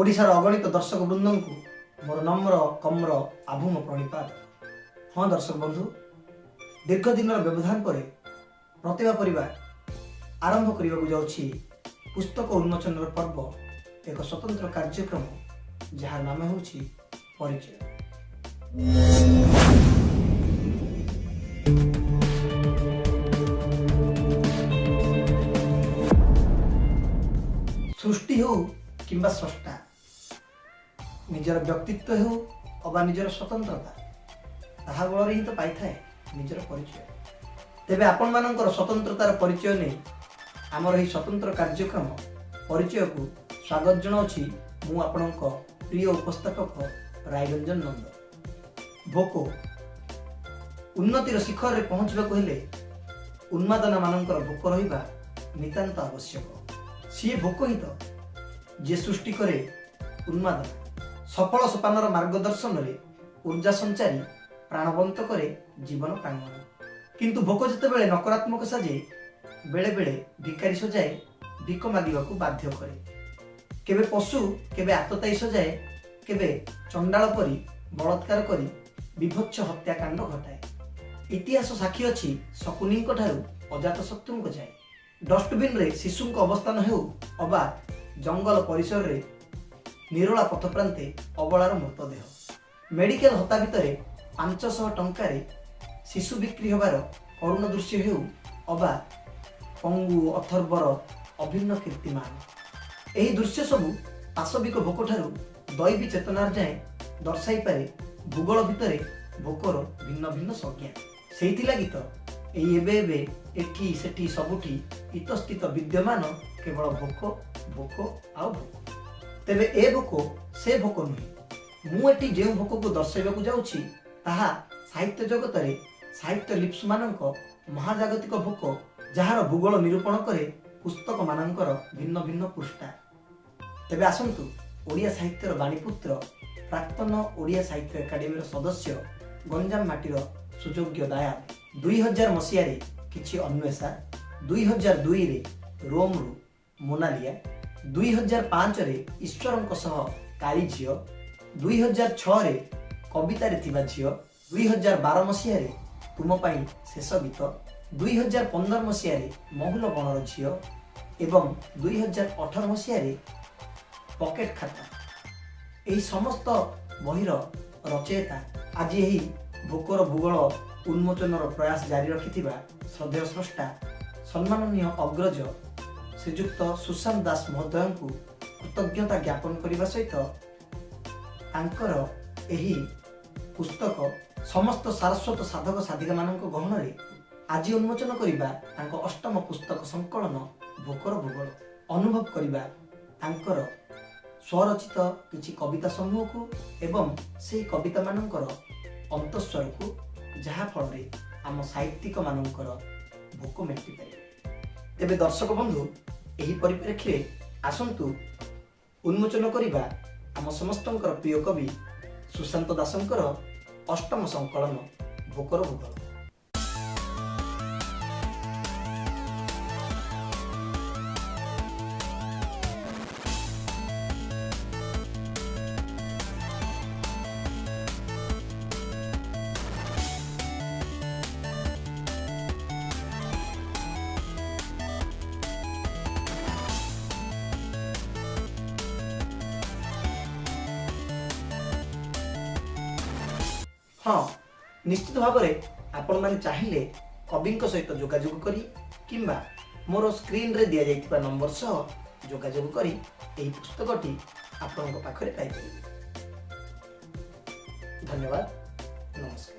ओडिशार अगणित दर्शक वृंद को मोर नम्र कम्र आभूम प्रणिपात। हाँ दर्शक बंधु, दीर्घ दिन व्यवधान पर प्रतिभा परिवार आरंभ करने जाऊँगी पुस्तक उन्मोचन पर्व, एक स्वतंत्र कार्यक्रम जार नाम हूँ परिचय। सृष्टि हो किंबा स्रष्टा, निजर व्यक्तित्व हो अबा निजर स्वतंत्रता, ताहा बल ही तो पाई थाए निजर परिचय। तेबे आपण मानकर स्वतंत्रतार परिचय नहीं आमर ही स्वतंत्र कार्यक्रम परिचय को स्वागत जनाऊँगी मु आपणक प्रिय उपस्थापक रायरंजन नंद। भोको उन्नतिर शिखर रे पहुँचवाक हेले उन्मादना मानकर भोक रहिबा नितांत आवश्यक। सी भोक ही तो जे सृष्टि करे उन्मादना, सफल सोपानर मार्गदर्शन रे ऊर्जा संचारी प्राणवंत करे जीवन प्रांगण। किंतु भोक जेतेबेले नकारात्मक साजे बेले बेले भिकारी सजाए भिक मागिबाकू बाध्य करे। केबे पशु केबे आतताई सजाए, केबे चंडाल परी बलात्कार करी विभत्स हत्याकांड घटाए। इतिहास साक्षी अछि शकुनी ठारू अजात शत्रुंक जाए। डस्टबिन रे शिशुंक अवस्थान हेउ अबा जंगल परिसर रे निरोला पथप्रांते अबलार मृतदेह। मेडिकल हता भितरे 500 टंकार शिशु बिक्री होबार करुण दृश्य हेउ अबा पंगु अथर्वर अभिन्न कीर्तिमान। एही दृश्य सबु पाशविक भोक ठारू दैवी चेतनार जाए दर्शाई पारे भूगोल भितरे भोकर भिन्न भिन्न संज्ञा। सेहिथि लागि तो एई एबे एबे एठी सेठी सबुठी इतस्थित विद्यमान केवल भोक भोक आउ भोक। तेबे ए भोक से भोक नुहे। मु एठी जे भोक को दर्शाइबाकू जाउछि ताहा साहित्य जगत रे साहित्य लिप्स मानक महाजागतिक भोक, जहार भूगोल निरूपण करे पुस्तक मानकर भिन्न भिन्न पृष्ठा। तेबे आसंतु ओडिया साहित्यर बाणीपुत्र, प्राक्तन ओडिया साहित्य एकाडेमी सदस्य, गंजाम माटीर सुयोग्य दयाल, 2000 मसीह रे किछि अन्वेषा, 2002 रे रोम रु मोनालिया, 2005 रे ईश्वरंक सह काली झियो, 2006 रे कविता रे थिबा झियो, 2012 मसीह रे तुम पाई शेष गीत, 2015 मसीह रे महुल बणर झियो एवं 2018 मसीह रे पॉकेट खाता। एही समस्त बहिर रचयिता आज एही भोकर भूगोल उन्मोचनर प्रयास जारी रखिथिबा श्रद्धेय स्रष्टा सम्माननीय अग्रज श्रीजुक्त सुशांत दास महोदय को कृतज्ञता ज्ञापन करने सहित तांकर एही पुस्तक समस्त सारस्वत साधक साधिका मानक गहन रे आज उन्मोचन करिबा तांको अष्टम पुस्तक संकलन भोकर भूगोल अनुभव करिबा तांकर स्वरचित किछि कविता समूह को एवं से कविता मानकर अंतस्वर को, जहा फल रे आम साहित्यिक मानकर भोक मेटी पारे। तेबे दर्शक बंधु, एही परिप्रेक्षी रे आसंतु उन्मोचन करिबा आम समस्तंकर प्रिय कवि सुशांत दासंकर अष्टम संकलन भोकर भूगोल। हाँ, निश्चित भाव में आपण मैंने चाहिए कवि सहित जोगाजोग करी किंबा मोर स्क्रीन रे दिया जाइथिबा नंबर सह जोगाजोग करी एही पुस्तकटी आपनक पाखरे पाई परिबे। धन्यवाद, नमस्कार।